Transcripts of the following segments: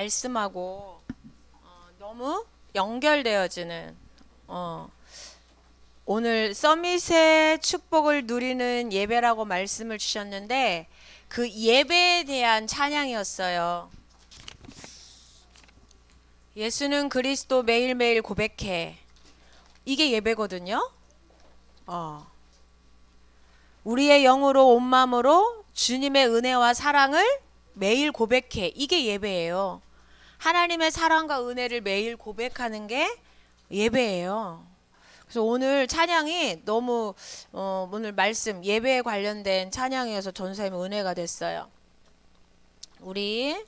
말씀하고 너무 연결되어지는 오늘 서밋의 축복을 누리는 예배라고 말씀을 주셨는데 그 예배에 대한 찬양이었어요. 예수는 그리스도 매일매일 고백해. 이게 예배거든요. 우리의 영으로 온 마음으로 주님의 은혜와 사랑을 매일 고백해. 이게 예배예요. 하나님의 사랑과 은혜를 매일 고백하는 게 예배예요. 그래서 오늘 찬양이 너무 오늘 말씀 예배에 관련된 찬양이어서 전사님의 은혜가 됐어요. 우리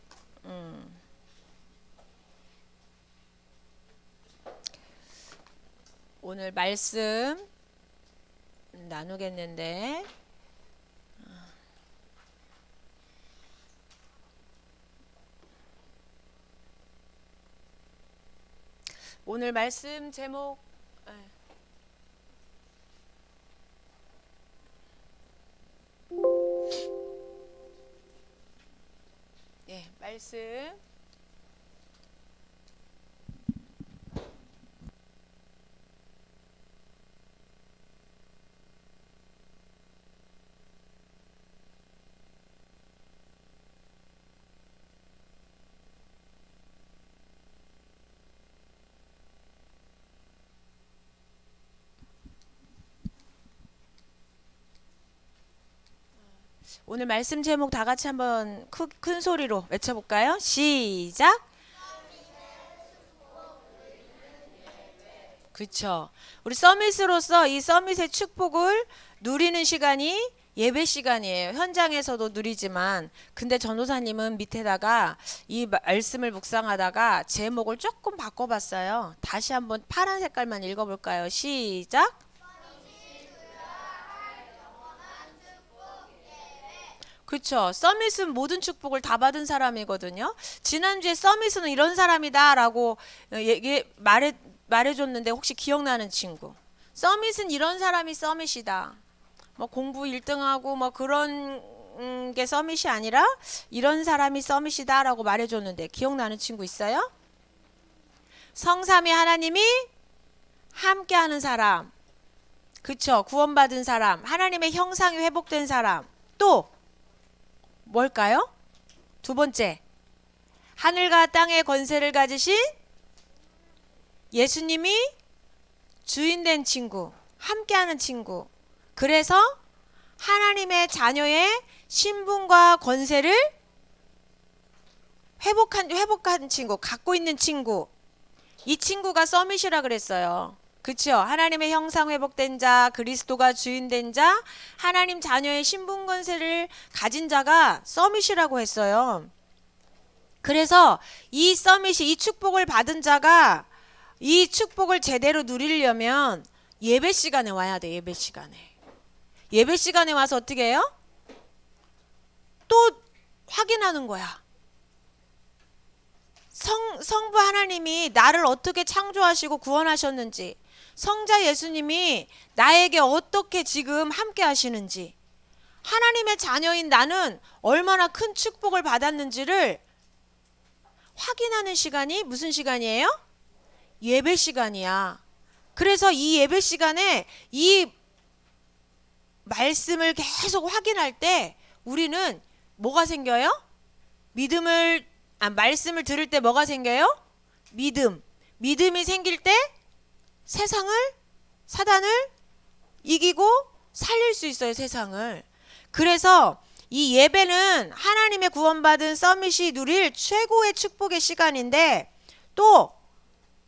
오늘 말씀 나누겠는데 오늘 말씀 제목 말씀 오늘 말씀 제목 다 같이 한번 큰 소리로 외쳐볼까요? 시작. 그쵸. 우리 서밋으로서 이 서밋의 축복을 누리는 시간이 예배 시간이에요. 현장에서도 누리지만 근데 전도사님은 밑에다가 이 말씀을 묵상하다가 제목을 조금 바꿔봤어요. 다시 한번 파란 색깔만 읽어볼까요? 시작. 그쵸. 서밋은 모든 축복을 다 받은 사람이거든요. 지난주에 서밋은 이런 사람이다 라고 말해줬는데 혹시 기억나는 친구? 서밋은 이런 사람이 서밋이다. 뭐 공부 1등하고 뭐 그런 게 서밋이 아니라 이런 사람이 서밋이다 라고 말해줬는데 기억나는 친구 있어요? 성삼위 하나님이 함께하는 사람. 그쵸. 구원받은 사람. 하나님의 형상이 회복된 사람. 또 뭘까요? 두 번째, 하늘과 땅의 권세를 가지신 예수님이 주인된 친구, 함께하는 친구. 그래서 하나님의 자녀의 신분과 권세를 회복한 친구, 갖고 있는 친구. 이 친구가 서밋이라 그랬어요. 그쵸? 하나님의 형상 회복된 자, 그리스도가 주인된 자, 하나님 자녀의 신분 권세를 가진 자가 서밋이라고 했어요. 그래서 이 서밋이 이 축복을 받은 자가 이 축복을 제대로 누리려면 예배 시간에 와야 돼. 예배 시간에. 예배 시간에 와서 어떻게 해요? 또 확인하는 거야. 성부 하나님이 나를 어떻게 창조하시고 구원하셨는지, 성자 예수님이 나에게 어떻게 지금 함께 하시는지, 하나님의 자녀인 나는 얼마나 큰 축복을 받았는지를 확인하는 시간이 무슨 시간이에요? 예배 시간이야. 그래서 이 예배 시간에 이 말씀을 계속 확인할 때 우리는 뭐가 생겨요? 말씀을 들을 때 뭐가 생겨요? 믿음이 생길 때 세상을, 사단을 이기고 살릴 수 있어요. 세상을. 그래서 이 예배는 하나님의 구원받은 서밋이 누릴 최고의 축복의 시간인데, 또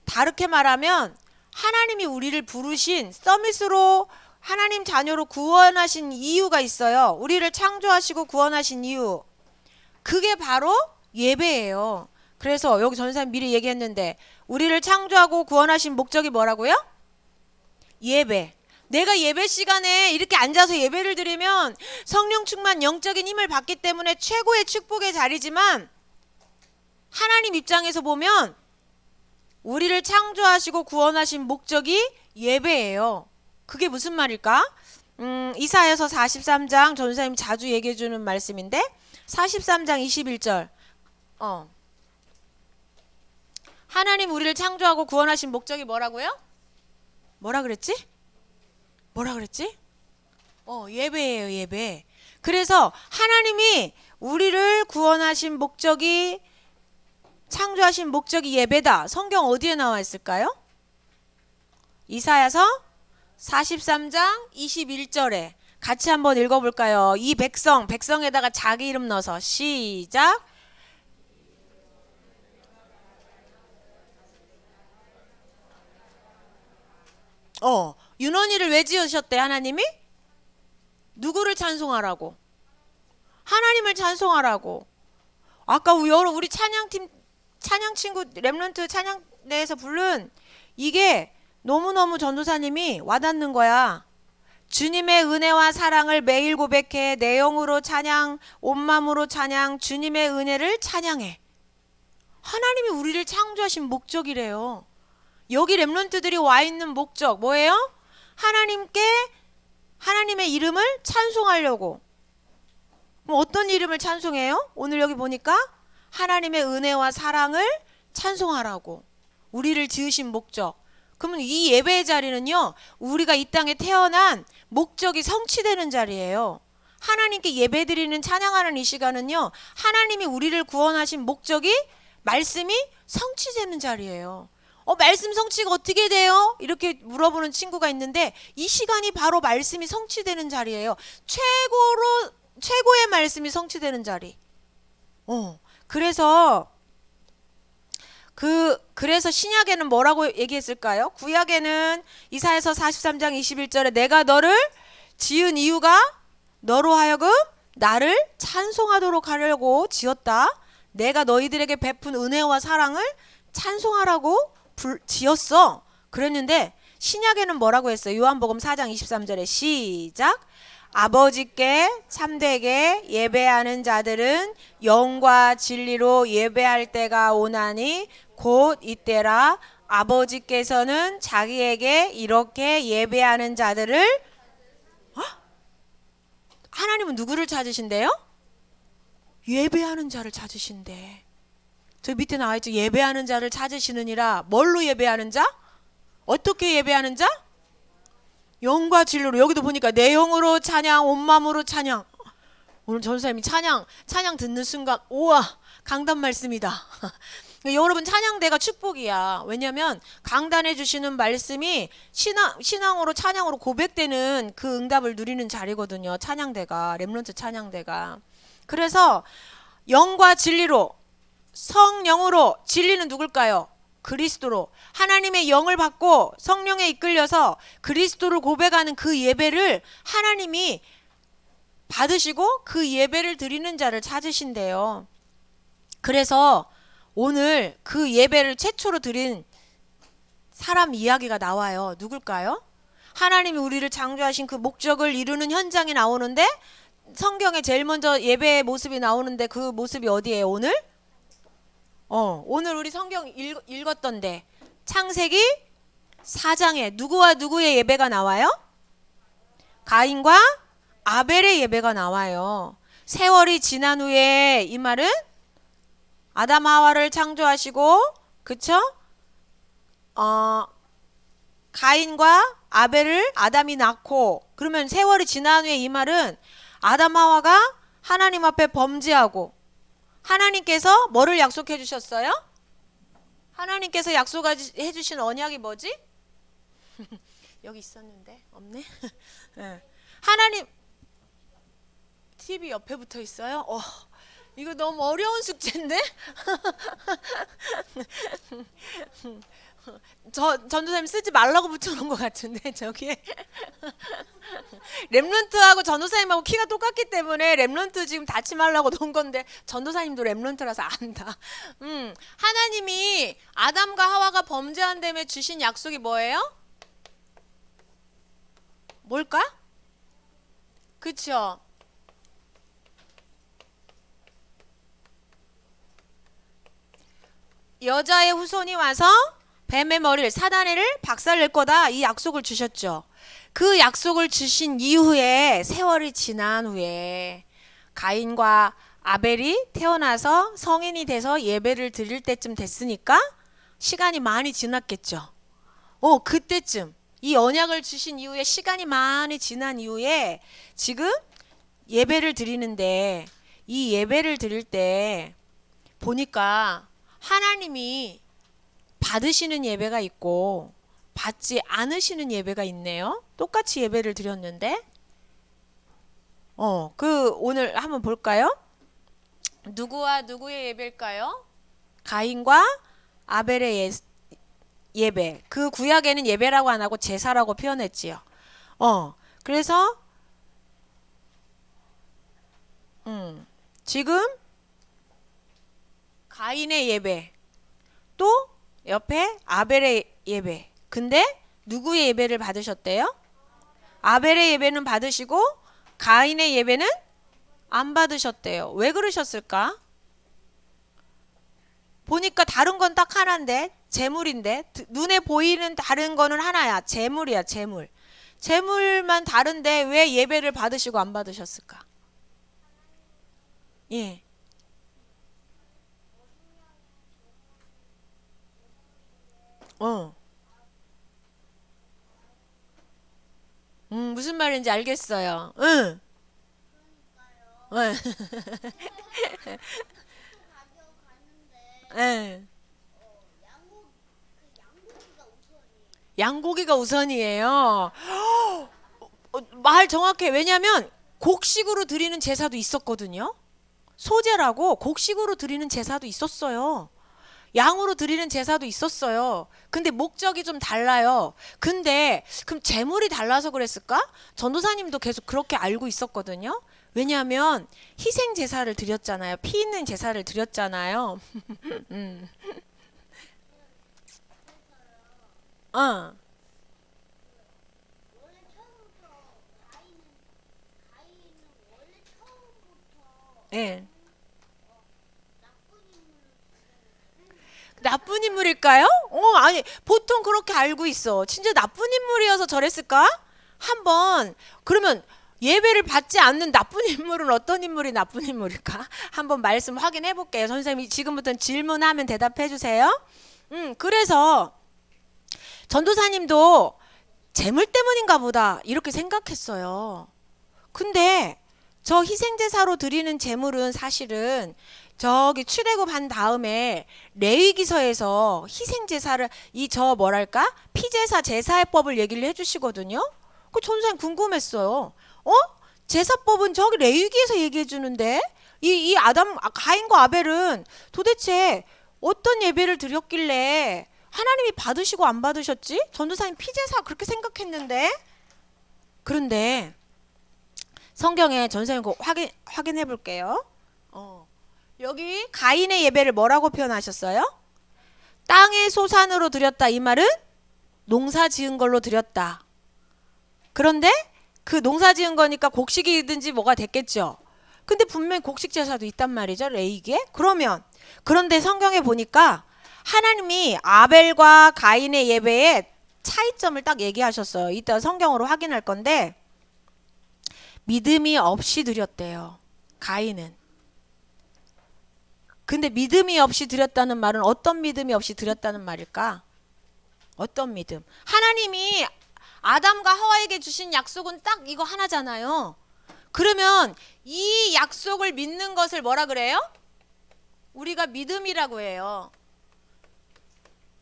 다르게 말하면 하나님이 우리를 부르신 서밋으로 하나님 자녀로 구원하신 이유가 있어요. 우리를 창조하시고 구원하신 이유. 그게 바로 예배예요. 그래서 여기 전사님 미리 얘기했는데 우리를 창조하고 구원하신 목적이 뭐라고요? 예배. 내가 예배 시간에 이렇게 앉아서 예배를 드리면 성령 충만 영적인 힘을 받기 때문에 최고의 축복의 자리지만, 하나님 입장에서 보면 우리를 창조하시고 구원하신 목적이 예배예요. 그게 무슨 말일까? 이사야서 43장 전사님 자주 얘기해 주는 말씀인데 43장 21절 하나님 우리를 창조하고 구원하신 목적이 뭐라고요? 뭐라 그랬지? 뭐라 그랬지? 예배예요, 예배. 그래서 하나님이 우리를 구원하신 목적이, 창조하신 목적이 예배다. 성경 어디에 나와 있을까요? 이사야서 43장 21절에 같이 한번 읽어볼까요? 이 백성에다가 자기 이름 넣어서 시작. 윤원이를 왜 지으셨대 하나님이? 누구를 찬송하라고? 하나님을 찬송하라고. 아까 우리 찬양팀, 찬양 친구 렘넌트 찬양대에서 부른 이게 너무너무 전도사님이 와닿는 거야. 주님의 은혜와 사랑을 매일 고백해 내 영으로 찬양, 온 마음으로 찬양, 주님의 은혜를 찬양해. 하나님이 우리를 창조하신 목적이래요. 여기 렘넌트들이 와 있는 목적 뭐예요? 하나님의 이름을 찬송하려고. 그럼 어떤 이름을 찬송해요? 오늘 여기 보니까 하나님의 은혜와 사랑을 찬송하라고. 우리를 지으신 목적. 그러면 이 예배의 자리는요, 우리가 이 땅에 태어난 목적이 성취되는 자리예요. 하나님께 예배드리는 찬양하는 이 시간은요, 하나님이 우리를 구원하신 목적이, 말씀이 성취되는 자리예요. 말씀 성취가 어떻게 돼요? 이렇게 물어보는 친구가 있는데, 이 시간이 바로 말씀이 성취되는 자리예요. 최고의 말씀이 성취되는 자리. 그래서 신약에는 뭐라고 얘기했을까요? 구약에는 이사야서 43장 21절에 내가 너를 지은 이유가 너로 하여금 나를 찬송하도록 하려고 지었다. 내가 너희들에게 베푼 은혜와 사랑을 찬송하라고 지었어. 그랬는데 신약에는 뭐라고 했어요? 요한복음 4장 23절에 시작. 아버지께 참되게 예배하는 자들은 영과 진리로 예배할 때가 오나니 곧 이때라. 아버지께서는 자기에게 이렇게 예배하는 자들을, 하나님은 누구를 찾으신대요? 예배하는 자를 찾으신대. 저 밑에 나와있죠. 예배하는 자를 찾으시느니라. 뭘로 예배하는 자? 어떻게 예배하는 자? 영과 진리로. 여기도 보니까 내 영으로 찬양, 온 마음으로 찬양. 오늘 전사님이 찬양 듣는 순간 우와, 강단 말씀이다. 여러분, 찬양대가 축복이야. 왜냐면 강단해 주시는 말씀이 신앙으로 찬양으로 고백되는 그 응답을 누리는 자리거든요. 찬양대가, 렘넌트 찬양대가. 그래서 영과 진리로, 성령으로, 진리는 누굴까요? 그리스도로. 하나님의 영을 받고 성령에 이끌려서 그리스도를 고백하는 그 예배를 하나님이 받으시고 그 예배를 드리는 자를 찾으신대요. 그래서 오늘 그 예배를 최초로 드린 사람 이야기가 나와요. 누굴까요? 하나님이 우리를 창조하신 그 목적을 이루는 현장이 나오는데, 성경에 제일 먼저 예배의 모습이 나오는데 그 모습이 어디예요? 오늘 우리 성경 읽었던데 창세기 4장에 누구와 누구의 예배가 나와요? 가인과 아벨의 예배가 나와요. 세월이 지난 후에, 이 말은 아담 하와를 창조하시고, 그쵸? 가인과 아벨을 아담이 낳고, 그러면 세월이 지난 후에, 이 말은 아담 하와가 하나님 앞에 범죄하고, 하나님께서 뭐를 약속해 주셨어요? 하나님께서 약속해 주신 언약이 뭐지? 여기 있었는데 없네. 네. 하나님, TV 옆에 붙어 있어요? 이거 너무 어려운 숙제인데? 전도사님 쓰지 말라고 붙여놓은 것 같은데 저기에. 렘넌트하고 전도사님하고 키가 똑같기 때문에 렘넌트 지금 닫지 말라고 놓은 건데, 전도사님도 렘넌트라서 안다. 하나님이 아담과 하와가 범죄한 다음에 주신 약속이 뭐예요? 뭘까? 그쵸? 여자의 후손이 와서 뱀의 머리를, 사단을 박살낼 거다, 이 약속을 주셨죠. 그 약속을 주신 이후에, 세월이 지난 후에 가인과 아벨이 태어나서 성인이 돼서 예배를 드릴 때쯤 됐으니까 시간이 많이 지났겠죠. 그때쯤 이 언약을 주신 이후에 시간이 많이 지난 이후에 지금 예배를 드리는데 이 예배를 드릴 때 보니까 하나님이 받으시는 예배가 있고 받지 않으시는 예배가 있네요. 똑같이 예배를 드렸는데 오늘 한번 볼까요? 누구와 누구의 예배일까요? 가인과 아벨의 예배. 그 구약에는 예배라고 안 하고 제사라고 표현했지요. 그래서 지금 가인의 예배, 또 옆에 아벨의 예배. 근데 누구의 예배를 받으셨대요? 아벨의 예배는 받으시고 가인의 예배는 안 받으셨대요. 왜 그러셨을까? 보니까 다른 건 딱 하나인데 재물인데 눈에 보이는 다른 거는 하나야. 재물이야, 재물. 재물만 다른데 왜 예배를 받으시고 안 받으셨을까? 예. 무슨 말인지 알겠어요. 응. 응. 응. 양고기가 우선이에요. 말 정확해. 왜냐면 곡식으로 드리는 제사도 있었거든요. 소제라고 곡식으로 드리는 제사도 있었어요. 양으로 드리는 제사도 있었어요. 근데 목적이 좀 달라요. 근데 그럼 제물이 달라서 그랬을까? 전도사님도 계속 그렇게 알고 있었거든요. 왜냐하면 희생 제사를 드렸잖아요. 피 있는 제사를 드렸잖아요. 음. 어. 예. 나쁜 인물일까요? 아니, 보통 그렇게 알고 있어. 진짜 나쁜 인물이어서 저랬을까? 한번, 그러면 예배를 받지 않는 나쁜 인물은 어떤 인물이 나쁜 인물일까? 한번 말씀 확인해 볼게요. 선생님이 지금부터는 질문하면 대답해 주세요. 그래서 전도사님도 재물 때문인가 보다 이렇게 생각했어요. 근데 저 희생제사로 드리는 제물은 사실은 저기 출애굽 한 다음에 레위기서에서 희생제사를 뭐랄까 피제사 제사법을 얘기를 해주시거든요. 그 전도사님 궁금했어요. 제사법은 저기 레위기에서 얘기해 주는데 이 가인과 아벨은 도대체 어떤 예배를 드렸길래 하나님이 받으시고 안 받으셨지? 전도사님 피제사 그렇게 생각했는데. 그런데 성경에 전도사님 거 확인해 볼게요. 여기 가인의 예배를 뭐라고 표현하셨어요? 땅의 소산으로 드렸다. 이 말은 농사 지은 걸로 드렸다. 그런데 그 농사 지은 거니까 곡식이든지 뭐가 됐겠죠. 근데 분명히 곡식 제사도 있단 말이죠. 레위기에. 그런데 성경에 보니까 하나님이 아벨과 가인의 예배의 차이점을 딱 얘기하셨어요. 이따 성경으로 확인할 건데 믿음이 없이 드렸대요. 가인은. 근데 믿음이 없이 드렸다는 말은 어떤 믿음이 없이 드렸다는 말일까? 어떤 믿음? 하나님이 아담과 하와에게 주신 약속은 딱 이거 하나잖아요. 그러면 이 약속을 믿는 것을 뭐라 그래요? 우리가 믿음이라고 해요.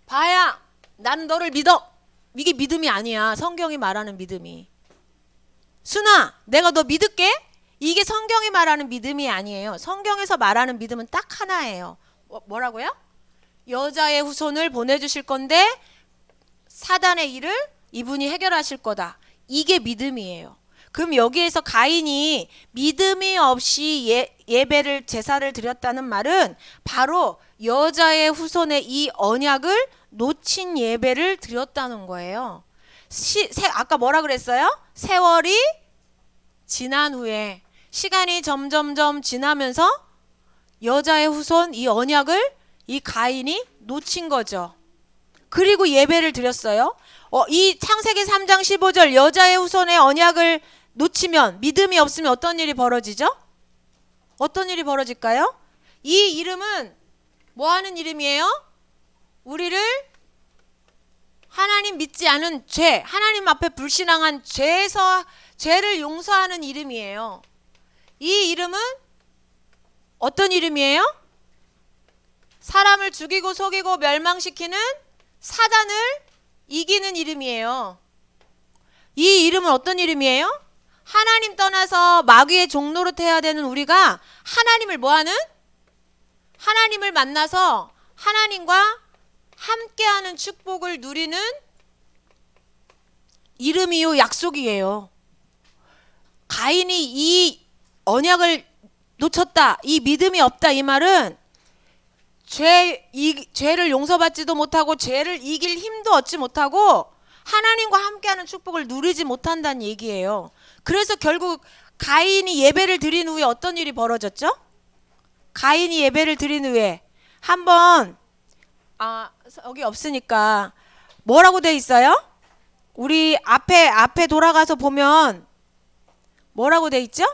봐야 나는 너를 믿어. 이게 믿음이 아니야. 성경이 말하는 믿음이. 순아, 내가 너 믿을게. 이게 성경이 말하는 믿음이 아니에요. 성경에서 말하는 믿음은 딱 하나예요. 뭐라고요? 여자의 후손을 보내주실 건데 사단의 일을 이분이 해결하실 거다. 이게 믿음이에요. 그럼 여기에서 가인이 믿음이 없이 예배를 제사를 드렸다는 말은 바로 여자의 후손의 이 언약을 놓친 예배를 드렸다는 거예요. 아까 뭐라 그랬어요? 세월이 지난 후에 시간이 점점점 지나면서 여자의 후손 이 언약을 이 가인이 놓친 거죠. 그리고 예배를 드렸어요. 이 창세기 3장 15절 여자의 후손의 언약을 놓치면 믿음이 없으면 어떤 일이 벌어지죠? 어떤 일이 벌어질까요? 이 이름은 뭐 하는 이름이에요? 우리를 하나님 믿지 않은 죄, 하나님 앞에 불신앙한 죄를 용서하는 이름이에요. 이 이름은 어떤 이름이에요? 사람을 죽이고 속이고 멸망시키는 사단을 이기는 이름이에요. 이 이름은 어떤 이름이에요? 하나님 떠나서 마귀의 종노릇해야 되는 우리가 하나님을 뭐하는? 하나님을 만나서 하나님과 함께하는 축복을 누리는 이름이요 약속이에요. 가인이 이 언약을 놓쳤다, 이 믿음이 없다, 이 말은 죄를 용서받지도 못하고 죄를 이길 힘도 얻지 못하고 하나님과 함께하는 축복을 누리지 못한다는 얘기예요. 그래서 결국 가인이 예배를 드린 후에 어떤 일이 벌어졌죠? 가인이 예배를 드린 후에 한번 여기 없으니까 뭐라고 돼 있어요? 우리 앞에 돌아가서 보면 뭐라고 돼 있죠?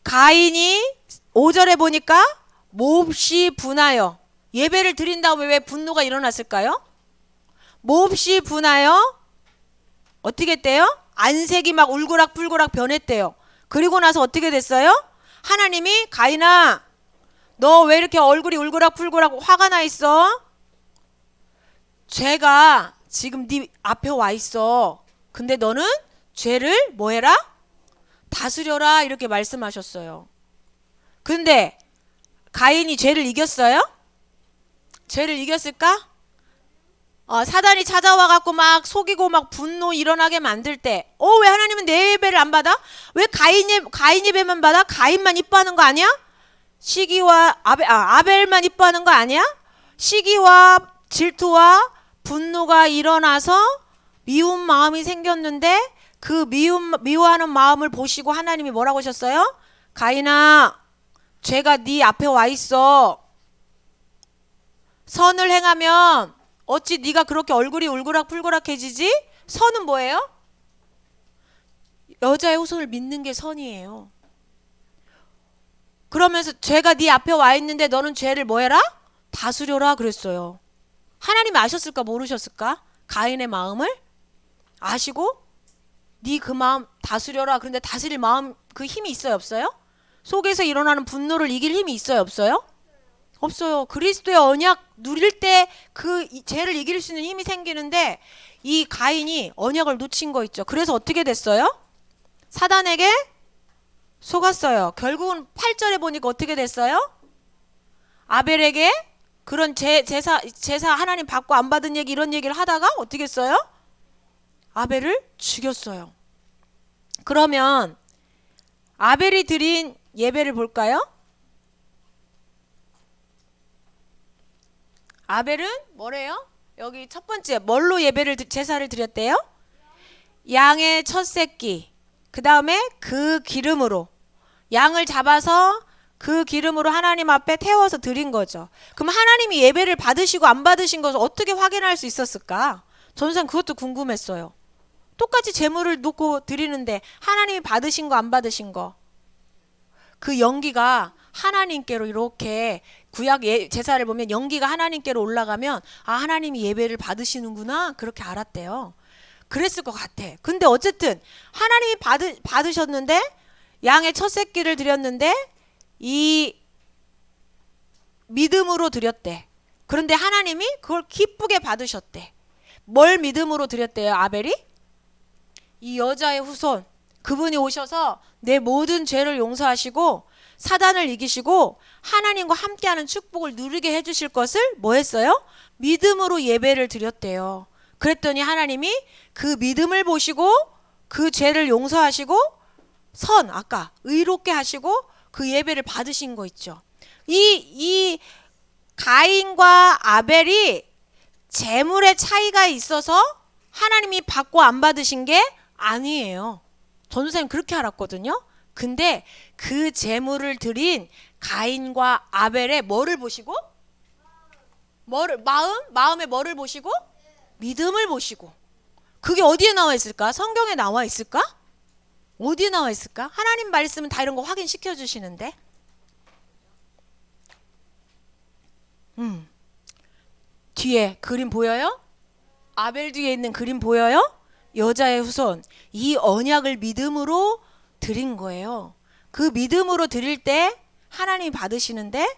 가인이 5절에 보니까 몹시 분하여 예배를 드린 다음에 왜 분노가 일어났을까요? 몹시 분하여 어떻게 했대요? 안색이 막 울그락불그락 변했대요. 그리고 나서 어떻게 됐어요? 하나님이 가인아, 너 왜 이렇게 얼굴이 울그락불그락 화가 나 있어? 죄가 지금 네 앞에 와 있어. 근데 너는 죄를 뭐 해라? 다스려라, 이렇게 말씀하셨어요. 근데 가인이 죄를 이겼어요? 죄를 이겼을까? 사단이 찾아와 갖고 막 속이고 막 분노 일어나게 만들 때, 왜 하나님은 내 예배를 안 받아? 왜 가인 예배만 받아? 가인만 이뻐하는 거 아니야? 시기와 아벨만 이뻐하는 거 아니야? 시기와 질투와 분노가 일어나서 미운 마음이 생겼는데 그 미워하는 마음을 보시고 하나님이 뭐라고 하셨어요? 가인아, 죄가 네 앞에 와 있어. 선을 행하면 어찌 네가 그렇게 얼굴이 울그락불그락해지지? 선은 뭐예요? 여자의 후손을 믿는 게 선이에요. 그러면서 죄가 네 앞에 와 있는데 너는 죄를 뭐 해라? 다스려라 그랬어요. 하나님이 아셨을까 모르셨을까? 가인의 마음을 아시고 네 그 마음 다스려라. 그런데 다스릴 마음 그 힘이 있어요 없어요? 속에서 일어나는 분노를 이길 힘이 있어요 없어요? 없어요. 그리스도의 언약 누릴 때 그 죄를 이길 수 있는 힘이 생기는데 이 가인이 언약을 놓친 거 있죠. 그래서 어떻게 됐어요? 사단에게 속았어요. 결국은 8절에 보니까 어떻게 됐어요? 아벨에게 그런 제사 하나님 받고 안 받은 얘기 이런 얘기를 하다가 어떻게 했어요? 아벨을 죽였어요. 그러면 아벨이 드린 예배를 볼까요? 아벨은 뭐래요? 여기 첫 번째 뭘로 제사를 드렸대요? 양의 첫 새끼. 그 다음에 그 기름으로 양을 잡아서 그 기름으로 하나님 앞에 태워서 드린 거죠. 그럼 하나님이 예배를 받으시고 안 받으신 것을 어떻게 확인할 수 있었을까? 전선 그것도 궁금했어요. 똑같이 제물을 놓고 드리는데 하나님이 받으신 거 안 받으신 거, 그 연기가 하나님께로 이렇게 구약 제사를 보면 연기가 하나님께로 올라가면 하나님이 예배를 받으시는구나 그렇게 알았대요. 그랬을 것 같아. 근데 어쨌든 하나님이 받으셨는데 양의 첫 새끼를 드렸는데 이 믿음으로 드렸대. 그런데 하나님이 그걸 기쁘게 받으셨대. 뭘 믿음으로 드렸대요 아벨이? 이 여자의 후손, 그분이 오셔서 내 모든 죄를 용서하시고 사단을 이기시고 하나님과 함께하는 축복을 누리게 해주실 것을 뭐 했어요? 믿음으로 예배를 드렸대요. 그랬더니 하나님이 그 믿음을 보시고 그 죄를 용서하시고 아까 의롭게 하시고 그 예배를 받으신 거 있죠. 이 가인과 아벨이 재물의 차이가 있어서 하나님이 받고 안 받으신 게 아니에요. 전도사님 그렇게 알았거든요. 근데 그 재물을 드린 가인과 아벨의 뭐를 보시고? 마음의 뭐를 보시고? 믿음을 보시고. 그게 어디에 나와 있을까? 성경에 나와 있을까? 어디에 나와 있을까? 하나님 말씀은 다 이런 거 확인시켜 주시는데. 뒤에 그림 보여요? 아벨 뒤에 있는 그림 보여요? 여자의 후손. 이 언약을 믿음으로 드린 거예요. 그 믿음으로 드릴 때 하나님이 받으시는데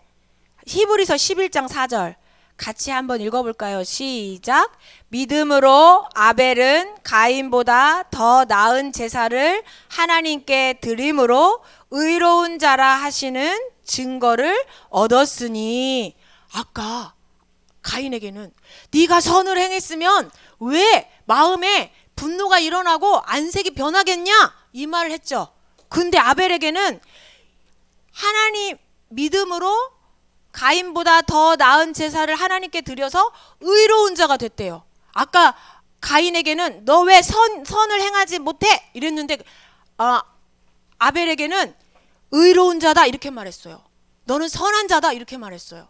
히브리서 11장 4절 같이 한번 읽어볼까요? 시작. 믿음으로 아벨은 가인보다 더 나은 제사를 하나님께 드림으로 의로운 자라 하시는 증거를 얻었으니. 아까 가인에게는 네가 선을 행했으면 왜 마음에 분노가 일어나고 안색이 변하겠냐 이 말을 했죠. 근데 아벨에게는 하나님 믿음으로 가인보다 더 나은 제사를 하나님께 드려서 의로운 자가 됐대요. 아까 가인에게는 너 왜 선을 행하지 못해 이랬는데 아벨에게는 의로운 자다 이렇게 말했어요. 너는 선한 자다 이렇게 말했어요.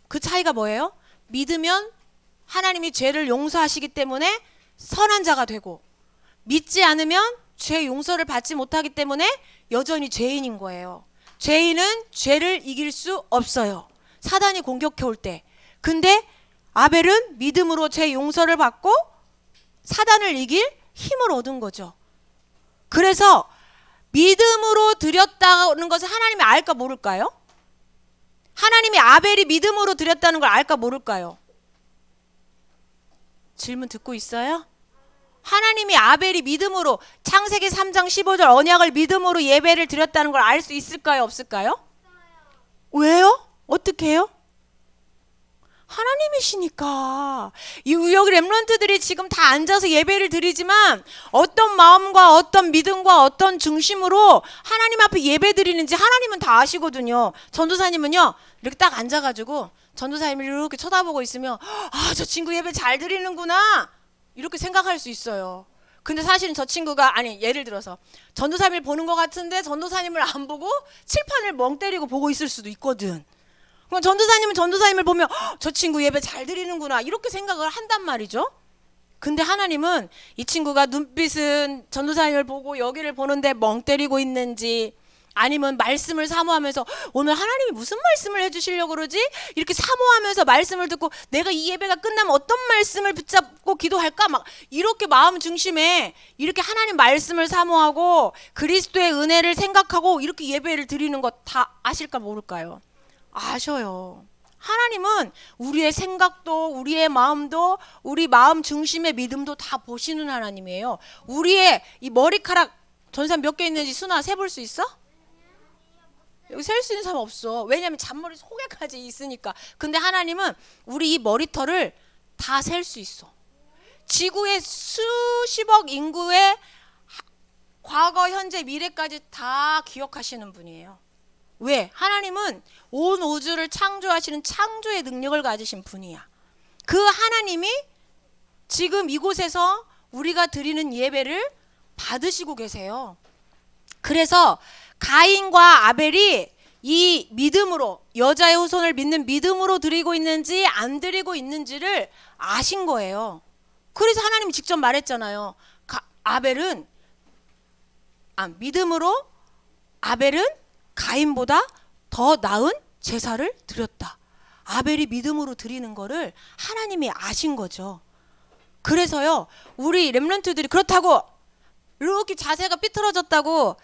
그 차이가 뭐예요? 믿으면 하나님이 죄를 용서하시기 때문에 선한 자가 되고, 믿지 않으면 죄 용서를 받지 못하기 때문에 여전히 죄인인 거예요. 죄인은 죄를 이길 수 없어요. 사단이 공격해 올 때. 근데 아벨은 믿음으로 죄 용서를 받고 사단을 이길 힘을 얻은 거죠. 그래서 믿음으로 드렸다는 것을 하나님이 알까 모를까요? 하나님이 아벨이 믿음으로 드렸다는 걸 알까 모를까요? 질문 듣고 있어요? 하나님이 아벨이 믿음으로 창세기 3장 15절 언약을 믿음으로 예배를 드렸다는 걸 알 수 있을까요? 없을까요? 왜요? 어떻게 해요? 하나님이시니까. 여기 렘넌트들이 지금 다 앉아서 예배를 드리지만 어떤 마음과 어떤 믿음과 어떤 중심으로 하나님 앞에 예배 드리는지 하나님은 다 아시거든요. 전도사님은요 이렇게 딱 앉아가지고 전도사님을 이렇게 쳐다보고 있으면 저 친구 예배 잘 드리는구나 이렇게 생각할 수 있어요. 근데 사실은 저 친구가 예를 들어서 전도사님을 보는 것 같은데 전도사님을 안 보고 칠판을 멍 때리고 보고 있을 수도 있거든. 그럼 전도사님은 전도사님을 보면 저 친구 예배 잘 드리는구나 이렇게 생각을 한단 말이죠. 근데 하나님은 이 친구가 눈빛은 전도사님을 보고 여기를 보는데 멍 때리고 있는지, 아니면 말씀을 사모하면서 오늘 하나님이 무슨 말씀을 해주시려고 그러지? 이렇게 사모하면서 말씀을 듣고 내가 이 예배가 끝나면 어떤 말씀을 붙잡고 기도할까? 막 이렇게 마음 중심에 이렇게 하나님 말씀을 사모하고 그리스도의 은혜를 생각하고 이렇게 예배를 드리는 거 다 아실까 모를까요? 아셔요. 하나님은 우리의 생각도 우리의 마음도 우리 마음 중심의 믿음도 다 보시는 하나님이에요. 우리의 이 머리카락 전산 몇 개 있는지 순아 세볼 수 있어? 여기 셀 수 있는 사람 없어. 왜냐하면 잔머리 속에까지 있으니까. 근데 하나님은 우리 이 머리털을 다 셀 수 있어. 지구의 수십억 인구의 과거, 현재, 미래까지 다 기억하시는 분이에요. 왜? 하나님은 온 우주를 창조하시는 창조의 능력을 가지신 분이야. 그 하나님이 지금 이곳에서 우리가 드리는 예배를 받으시고 계세요. 그래서 가인과 아벨이 이 믿음으로, 여자의 후손을 믿는 믿음으로 드리고 있는지 안 드리고 있는지를 아신 거예요. 그래서 하나님이 직접 말했잖아요. 믿음으로 아벨은 가인보다 더 나은 제사를 드렸다. 아벨이 믿음으로 드리는 거를 하나님이 아신 거죠. 그래서요, 우리 렘넌트들이 그렇다고 이렇게 자세가 삐뚤어졌다고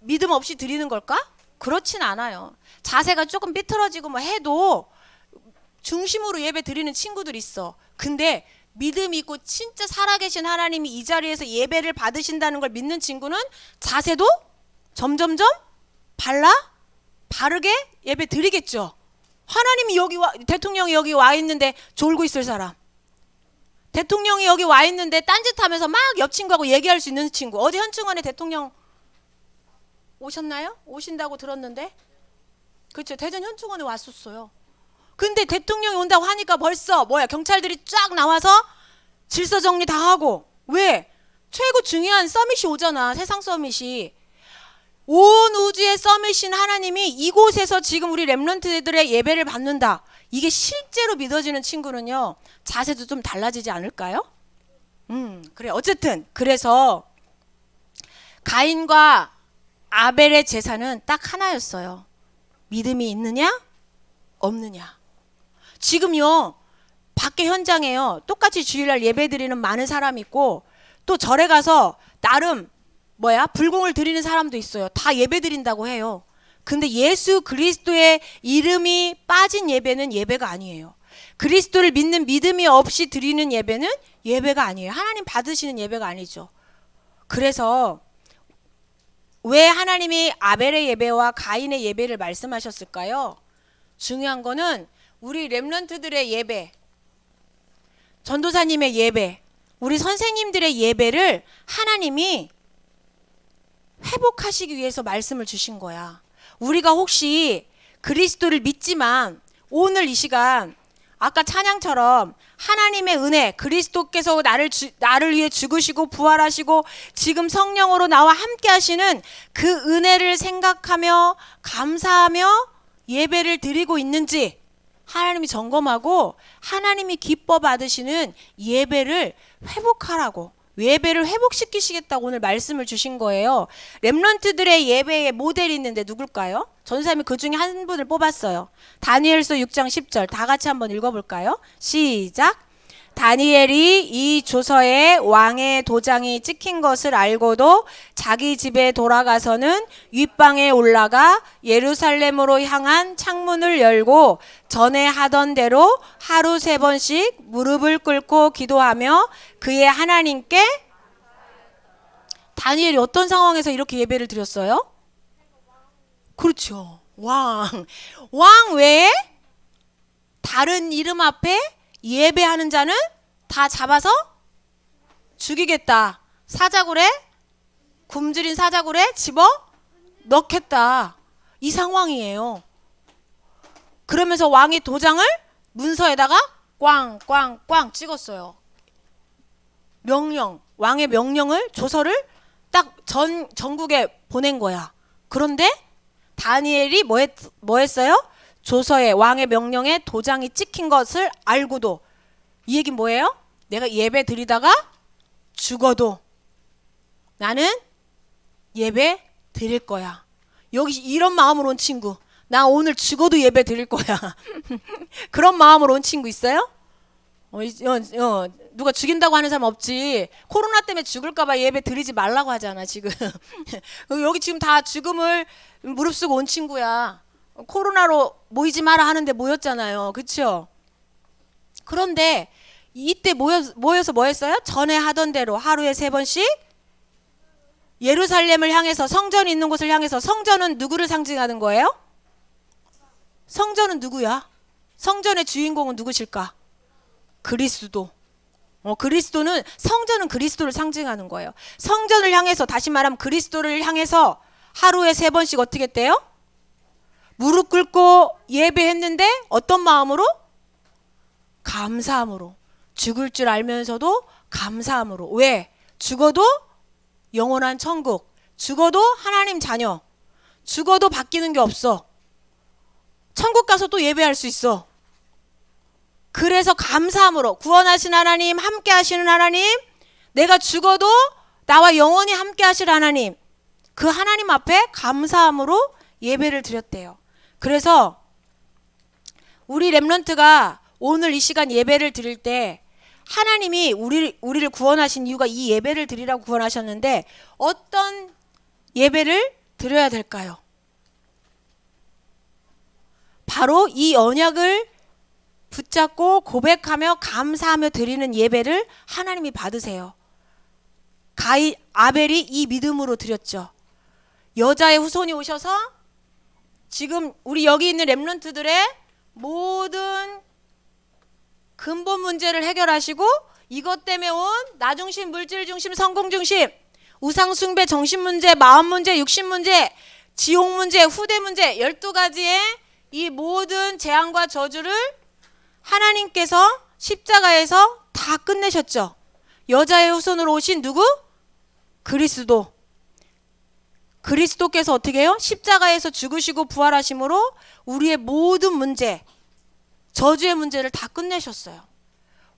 믿음 없이 드리는 걸까? 그렇진 않아요. 자세가 조금 삐뚤어지고 해도 중심으로 예배 드리는 친구들 있어. 근데 믿음 있고 진짜 살아계신 하나님이 이 자리에서 예배를 받으신다는 걸 믿는 친구는 자세도 점점점 바르게 예배 드리겠죠. 하나님이 대통령이 여기 와 있는데 졸고 있을 사람, 대통령이 여기 와 있는데 딴짓하면서 막 옆 친구하고 얘기할 수 있는 친구. 어제 현충원에 대통령 오셨나요? 오신다고 들었는데, 그렇죠. 대전 현충원에 왔었어요. 근데 대통령이 온다고 하니까 벌써 경찰들이 쫙 나와서 질서 정리 다 하고. 왜? 최고 중요한 서밋이 오잖아. 세상 서밋이. 온 우주의 서밋인 하나님이 이곳에서 지금 우리 렘넌트들의 예배를 받는다. 이게 실제로 믿어지는 친구는요, 자세도 좀 달라지지 않을까요? 그래. 어쨌든 그래서 가인과 아벨의 제사는 딱 하나였어요. 믿음이 있느냐 없느냐? 지금요, 밖에 현장에요, 똑같이 주일날 예배 드리는 많은 사람이 있고, 또 절에 가서 나름 불공을 드리는 사람도 있어요. 다 예배 드린다고 해요. 근데 예수 그리스도의 이름이 빠진 예배는 예배가 아니에요. 그리스도를 믿는 믿음이 없이 드리는 예배는 예배가 아니에요. 하나님 받으시는 예배가 아니죠. 그래서 왜 하나님이 아벨의 예배와 가인의 예배를 말씀하셨을까요? 중요한 거는 우리 렘넌트들의 예배, 전도사님의 예배, 우리 선생님들의 예배를 하나님이 회복하시기 위해서 말씀을 주신 거야. 우리가 혹시 그리스도를 믿지만 오늘 이 시간 아까 찬양처럼 하나님의 은혜, 그리스도께서 나를 위해 죽으시고 부활하시고 지금 성령으로 나와 함께 하시는 그 은혜를 생각하며 감사하며 예배를 드리고 있는지 하나님이 점검하고 하나님이 기뻐 받으시는 예배를 회복하라고, 예배를 회복시키시겠다고 오늘 말씀을 주신 거예요. 렘넌트들의 예배의 모델이 있는데 누굴까요? 전사님이 그 중에 한 분을 뽑았어요. 다니엘서 6장 10절 다 같이 한번 읽어볼까요? 시작. 다니엘이 이 조서에 왕의 도장이 찍힌 것을 알고도 자기 집에 돌아가서는 윗방에 올라가 예루살렘으로 향한 창문을 열고 전에 하던 대로 하루 3번씩 무릎을 꿇고 기도하며 그의 하나님께, 다니엘이 어떤 상황에서 이렇게 예배를 드렸어요? 그렇죠. 왕 외에 다른 이름 앞에 예배하는 자는 다 잡아서 죽이겠다. 사자굴에, 굶주린 사자굴에 집어 넣겠다. 이 상황이에요. 그러면서 왕이 도장을 문서에다가 꽝꽝꽝 찍었어요. 왕의 명령을, 조서를 딱 전국에 보낸 거야. 그런데 다니엘이 뭐 했어요? 조서에 왕의 명령에 도장이 찍힌 것을 알고도, 이 얘기는 뭐예요? 내가 예배 드리다가 죽어도 나는 예배 드릴 거야. 여기 이런 마음으로 온 친구, 나 오늘 죽어도 예배 드릴 거야. 그런 마음으로 온 친구 있어요? 누가 죽인다고 하는 사람 없지. 코로나 때문에 죽을까봐 예배 드리지 말라고 하잖아 지금. 여기 지금 다 죽음을 무릅쓰고 온 친구야. 코로나로 모이지 마라 하는데 모였잖아요. 그렇죠? 그런데 이때 모여서 뭐 했어요? 전에 하던 대로 하루에 3번씩 예루살렘을 향해서, 성전이 있는 곳을 향해서. 성전은 누구를 상징하는 거예요? 성전은 누구야? 성전의 주인공은 누구실까? 그리스도. 그리스도는, 성전은 그리스도를 상징하는 거예요. 성전을 향해서, 다시 말하면 그리스도를 향해서 하루에 3번씩 어떻게 했대요? 무릎 꿇고 예배했는데 어떤 마음으로? 감사함으로. 죽을 줄 알면서도 감사함으로. 왜? 죽어도 영원한 천국, 죽어도 하나님 자녀, 죽어도 바뀌는 게 없어. 천국 가서 또 예배할 수 있어. 그래서 감사함으로, 구원하신 하나님, 함께 하시는 하나님, 내가 죽어도 나와 영원히 함께 하실 하나님, 그 하나님 앞에 감사함으로 예배를 드렸대요. 그래서 우리 렘넌트가 오늘 이 시간 예배를 드릴 때 하나님이 우리를 구원하신 이유가 이 예배를 드리라고 구원하셨는데 어떤 예배를 드려야 될까요? 바로 이 언약을 붙잡고 고백하며 감사하며 드리는 예배를 하나님이 받으세요. 아벨이 이 믿음으로 드렸죠. 여자의 후손이 오셔서 지금 우리 여기 있는 렘넌트들의 모든 근본 문제를 해결하시고, 이것 때문에 온 나중심, 물질중심, 성공중심, 우상숭배, 정신문제, 마음문제, 육신문제, 지옥문제, 후대문제, 12가지의 이 모든 재앙과 저주를 하나님께서 십자가에서 다 끝내셨죠. 여자의 후손으로 오신 누구? 그리스도. 그리스도께서 어떻게 해요? 십자가에서 죽으시고 부활하심으로 우리의 모든 문제, 저주의 문제를 다 끝내셨어요.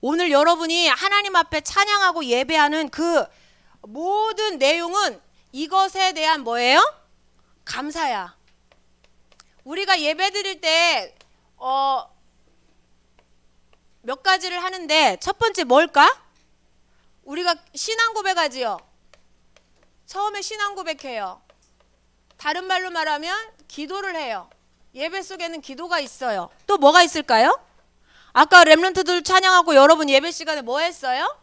오늘 여러분이 하나님 앞에 찬양하고 예배하는 그 모든 내용은 이것에 대한 뭐예요? 감사야. 우리가 예배 드릴 때 몇 가지를 하는데 첫 번째 뭘까? 우리가 신앙 고백하지요. 처음에 신앙 고백해요. 다른 말로 말하면 기도를 해요. 예배 속에는 기도가 있어요. 또 뭐가 있을까요? 아까 렘넌트들 찬양하고 여러분 예배 시간에 뭐 했어요?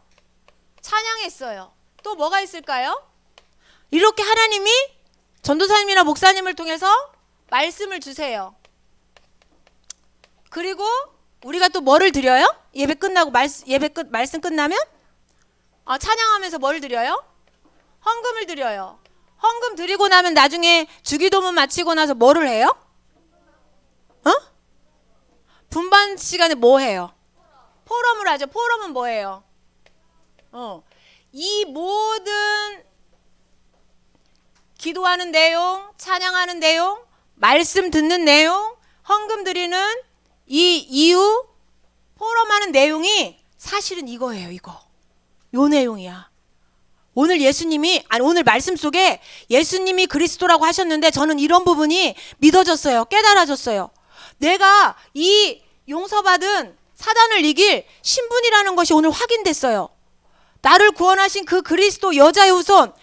찬양했어요. 또 뭐가 있을까요? 이렇게 하나님이 전도사님이나 목사님을 통해서 말씀을 주세요. 그리고 우리가 또 뭐를 드려요? 예배 끝나고 말씀 끝나면 찬양하면서 뭘 드려요? 헌금을 드려요. 헌금 드리고 나면 나중에 주기도문 마치고 나서 뭐를 해요? 분반 시간에 뭐 해요? 포럼을 하죠. 포럼은 뭐예요? 이 모든 기도하는 내용, 찬양하는 내용, 말씀 듣는 내용, 헌금 드리는 이 이유, 포럼하는 내용이 사실은 이거예요. 요 내용이야. 오늘 오늘 말씀 속에 예수님이 그리스도라고 하셨는데 저는 이런 부분이 믿어졌어요. 깨달아졌어요. 내가 이 용서받은 사단을 이길 신분이라는 것이 오늘 확인됐어요. 나를 구원하신 그 그리스도 여자의 후손,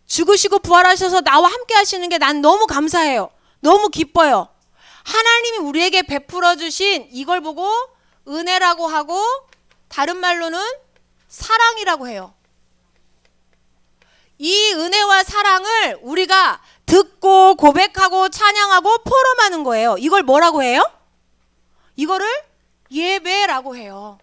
죽으시고 부활하셔서 나와 함께 하시는 게 난 너무 감사해요. 너무 기뻐요. 하나님이 우리에게 베풀어 주신 이걸 보고 은혜라고 하고 다른 말로는 사랑이라고 해요. 이 은혜와 사랑을 우리가 듣고 고백하고 찬양하고 포럼하는 거예요. 이걸 뭐라고 해요? 이거를 예배라고 해요.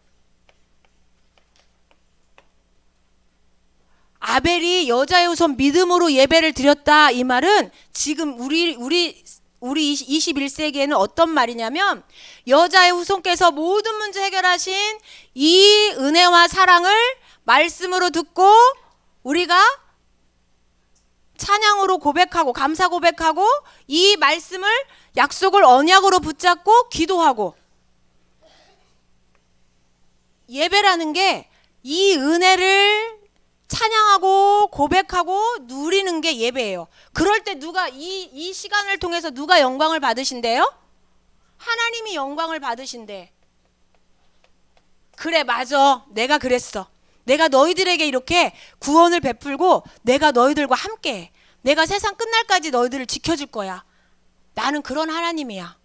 아벨이 여자의 후손 믿음으로 예배를 드렸다. 이 말은 지금 우리 21세기에는 어떤 말이냐면 여자의 후손께서 모든 문제 해결하신 이 은혜와 사랑을 말씀으로 듣고 우리가 찬양으로 고백하고 감사 고백하고 이 말씀을 약속을 언약으로 붙잡고 기도하고 예배라는 게 이 은혜를 찬양하고 고백하고 누리는 게 예배예요. 그럴 때 누가 이 시간을 통해서 누가 영광을 받으신대요? 하나님이 영광을 받으신대. 그래, 맞아. 내가 그랬어. 내가 너희들에게 이렇게 구원을 베풀고 내가 너희들과 함께해. 내가 세상 끝날까지 너희들을 지켜줄 거야. 나는 그런 하나님이야.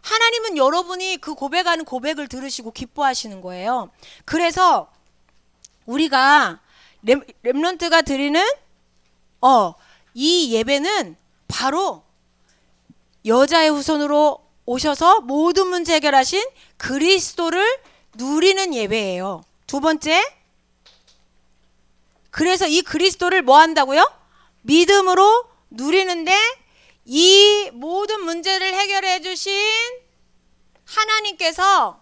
하나님은 여러분이 그 고백하는 고백을 들으시고 기뻐하시는 거예요. 그래서 우리가 렘넌트가 드리는 이 예배는 바로 여자의 후손으로 오셔서 모든 문제 해결하신 그리스도를 누리는 예배예요. 두 번째, 그래서 이 그리스도를 뭐 한다고요? 믿음으로 누리는데 이 모든 문제를 해결해 주신 하나님께서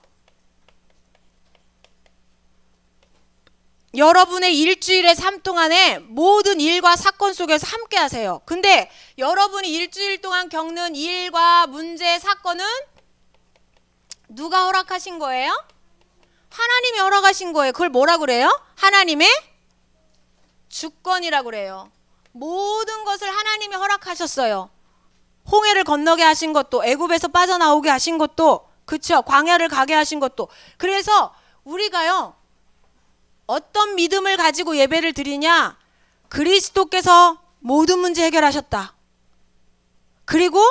여러분의 일주일의 삶 동안에 모든 일과 사건 속에서 함께 하세요. 근데 여러분이 일주일 동안 겪는 일과 문제, 사건은 누가 허락하신 거예요? 하나님이 허락하신 거예요. 그걸 뭐라 그래요? 하나님의 주권이라고 그래요. 모든 것을 하나님이 허락하셨어요. 홍해를 건너게 하신 것도, 애굽에서 빠져나오게 하신 것도, 그쵸? 광야를 가게 하신 것도. 그래서 우리가요, 어떤 믿음을 가지고 예배를 드리냐? 그리스도께서 모든 문제 해결하셨다. 그리고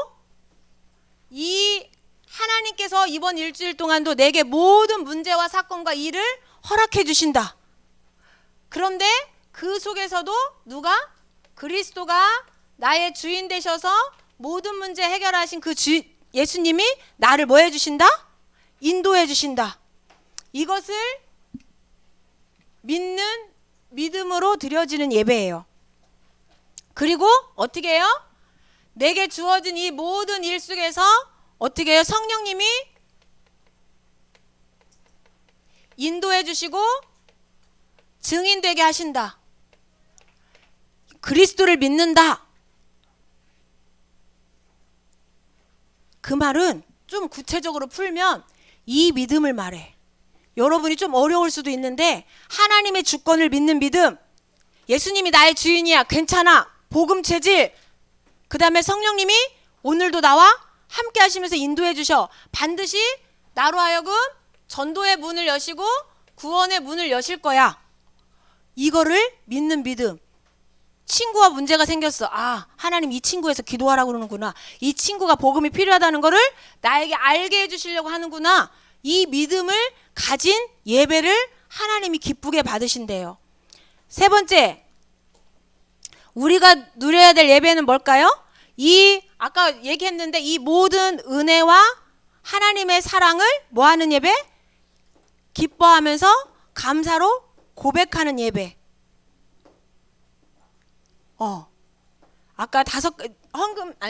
이 하나님께서 이번 일주일 동안도 내게 모든 문제와 사건과 일을 허락해 주신다. 그런데 그 속에서도 누가? 그리스도가 나의 주인 되셔서 모든 문제 해결하신 그 예수님이 나를 뭐 해주신다? 인도해 주신다. 이것을 믿음으로 드려지는 예배예요. 그리고 어떻게 해요? 내게 주어진 이 모든 일 속에서 어떻게 해요? 성령님이 인도해 주시고 증인되게 하신다. 그리스도를 믿는다. 그 말은 좀 구체적으로 풀면 이 믿음을 말해. 여러분이 좀 어려울 수도 있는데 하나님의 주권을 믿는 믿음, 예수님이 나의 주인이야, 괜찮아, 복음 체질, 그 다음에 성령님이 오늘도 나와 함께 하시면서 인도해 주셔. 반드시 나로 하여금 전도의 문을 여시고 구원의 문을 여실 거야. 이거를 믿는 믿음. 친구와 문제가 생겼어. 아, 하나님 이 친구에서 기도하라고 그러는구나. 이 친구가 복음이 필요하다는 거를 나에게 알게 해주시려고 하는구나. 이 믿음을 가진 예배를 하나님이 기쁘게 받으신대요. 세 번째, 우리가 누려야 될 예배는 뭘까요? 이 아까 얘기했는데 이 모든 은혜와 하나님의 사랑을 뭐하는 예배? 기뻐하면서 감사로 고백하는 예배. 아까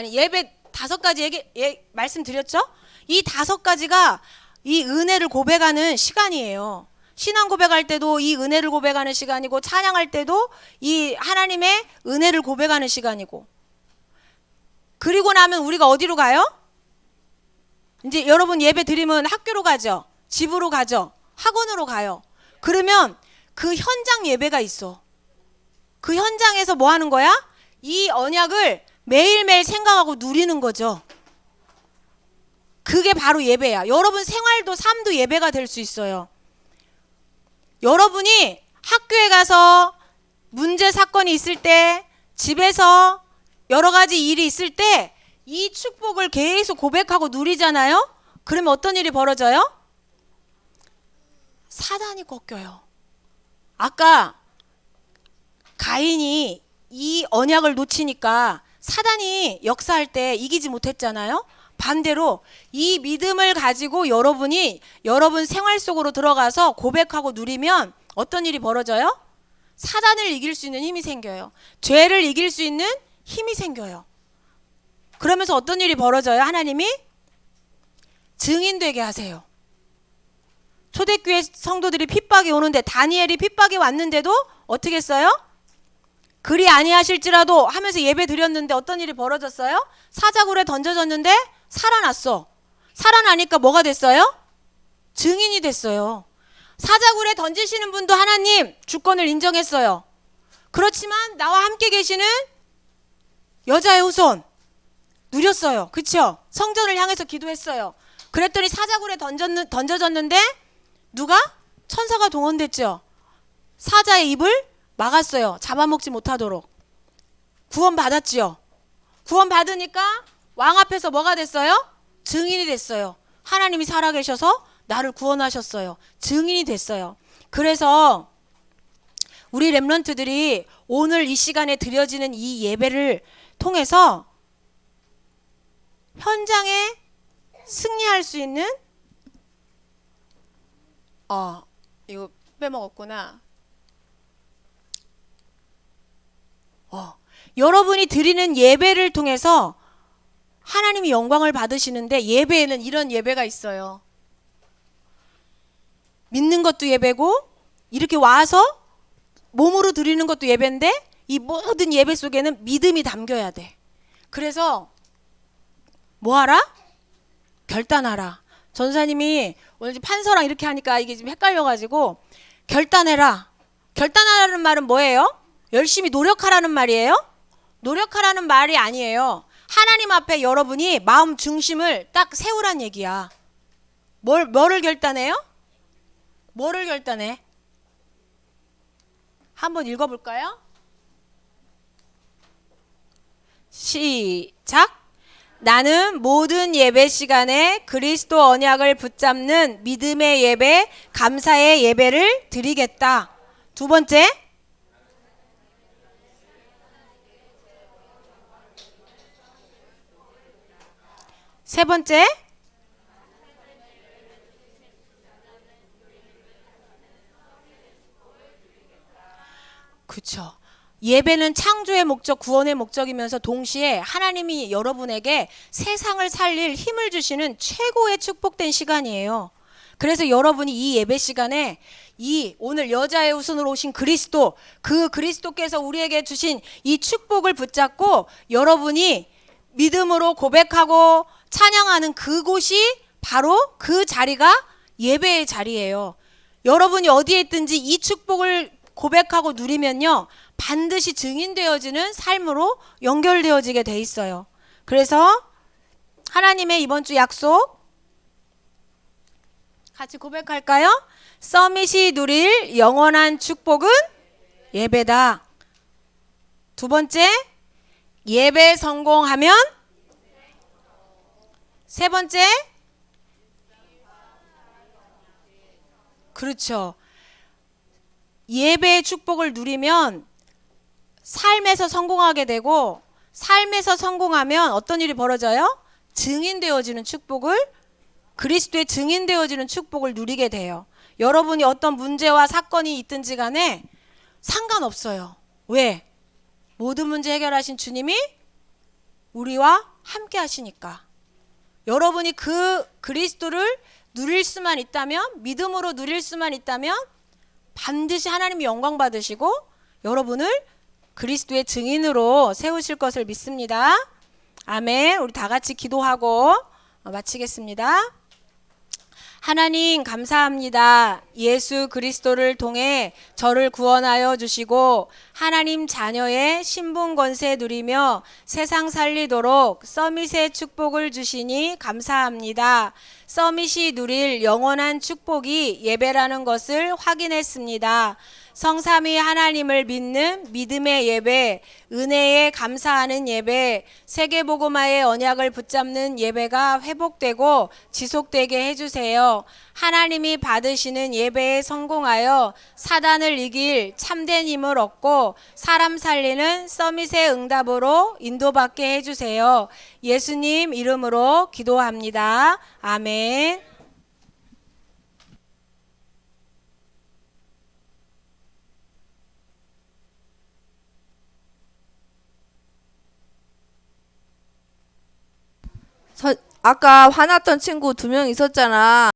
예배 5가지 말씀드렸죠? 이 5가지가 이 은혜를 고백하는 시간이에요. 신앙 고백할 때도 이 은혜를 고백하는 시간이고, 찬양할 때도 이 하나님의 은혜를 고백하는 시간이고. 그리고 나면 우리가 어디로 가요? 이제 여러분 예배 드리면 학교로 가죠. 집으로 가죠. 학원으로 가요. 그러면 그 현장 예배가 있어. 그 현장에서 뭐 하는 거야? 이 언약을 매일매일 생각하고 누리는 거죠. 그게 바로 예배야. 여러분 생활도 삶도 예배가 될 수 있어요. 여러분이 학교에 가서 문제 사건이 있을 때, 집에서 여러 가지 일이 있을 때 이 축복을 계속 고백하고 누리잖아요. 그러면 어떤 일이 벌어져요? 사단이 꺾여요. 아까 가인이 이 언약을 놓치니까 사단이 역사할 때 이기지 못했잖아요. 반대로 이 믿음을 가지고 여러분이 여러분 생활 속으로 들어가서 고백하고 누리면 어떤 일이 벌어져요? 사단을 이길 수 있는 힘이 생겨요. 죄를 이길 수 있는 힘이 생겨요. 그러면서 어떤 일이 벌어져요? 하나님이 증인되게 하세요. 초대교회 성도들이 핍박이 오는데, 다니엘이 핍박이 왔는데도 어떻게 했어요? 그리 아니하실지라도 하면서 예배 드렸는데 어떤 일이 벌어졌어요? 사자굴에 던져졌는데 살아났어. 살아나니까 뭐가 됐어요? 증인이 됐어요. 사자굴에 던지시는 분도 하나님 주권을 인정했어요. 그렇지만 나와 함께 계시는 여자의 후손 누렸어요. 그쵸? 성전을 향해서 기도했어요. 그랬더니 사자굴에 던져졌는데 누가? 천사가 동원됐죠. 사자의 입을 막았어요. 잡아먹지 못하도록. 구원 받았지요. 구원 받으니까 왕 앞에서 뭐가 됐어요? 증인이 됐어요. 하나님이 살아계셔서 나를 구원하셨어요. 증인이 됐어요. 그래서 우리 렘넌트들이 오늘 이 시간에 드려지는 이 예배를 통해서 현장에 승리할 수 있는 이거 빼먹었구나. 여러분이 드리는 예배를 통해서 하나님이 영광을 받으시는데, 예배에는 이런 예배가 있어요. 믿는 것도 예배고, 이렇게 와서 몸으로 드리는 것도 예배인데, 이 모든 예배 속에는 믿음이 담겨야 돼. 그래서 뭐하라? 결단하라. 전사님이 오늘 판서랑 이렇게 하니까 이게 좀 헷갈려가지고, 결단해라. 결단하라는 말은 뭐예요? 열심히 노력하라는 말이에요? 노력하라는 말이 아니에요. 하나님 앞에 여러분이 마음 중심을 딱 세우란 얘기야. 뭐를 결단해요? 뭐를 결단해? 한번 읽어볼까요? 시작. 나는 모든 예배 시간에 그리스도 언약을 붙잡는 믿음의 예배, 감사의 예배를 드리겠다. 두 번째, 세 번째, 그쵸. 예배는 창조의 목적, 구원의 목적이면서 동시에 하나님이 여러분에게 세상을 살릴 힘을 주시는 최고의 축복된 시간이에요. 그래서 여러분이 이 예배 시간에 이 오늘 여자의 후손으로 오신 그리스도, 그 그리스도께서 우리에게 주신 이 축복을 붙잡고 여러분이 믿음으로 고백하고 찬양하는 그곳이 바로 그 자리가 예배의 자리예요. 여러분이 어디에 있든지 이 축복을 고백하고 누리면요, 반드시 증인되어지는 삶으로 연결되어지게 돼 있어요. 그래서 하나님의 이번 주 약속 같이 고백할까요? 서밋이 누릴 영원한 축복은 예배다. 두 번째, 예배 성공하면. 세 번째, 그렇죠. 예배의 축복을 누리면 삶에서 성공하게 되고, 삶에서 성공하면 어떤 일이 벌어져요? 증인되어지는 축복을, 그리스도의 증인되어지는 축복을 누리게 돼요. 여러분이 어떤 문제와 사건이 있든지 간에 상관없어요. 왜? 모든 문제 해결하신 주님이 우리와 함께 하시니까. 여러분이 그 그리스도를 누릴 수만 있다면, 믿음으로 누릴 수만 있다면 반드시 하나님이 영광 받으시고 여러분을 그리스도의 증인으로 세우실 것을 믿습니다. 아멘. 우리 다 같이 기도하고 마치겠습니다. 하나님 감사합니다. 예수 그리스도를 통해 저를 구원하여 주시고 하나님 자녀의 신분 권세 누리며 세상 살리도록 서밋의 축복을 주시니 감사합니다. 서밋이 누릴 영원한 축복이 예배라는 것을 확인했습니다. 성삼위 하나님을 믿는 믿음의 예배, 은혜에 감사하는 예배, 세계복음화의 언약을 붙잡는 예배가 회복되고 지속되게 해주세요. 하나님이 받으시는 예배에 성공하여 사단을 이길 참된 힘을 얻고 사람 살리는 서밋의 응답으로 인도받게 해주세요. 예수님 이름으로 기도합니다. 아멘. 아까 화났던 친구 2명 있었잖아.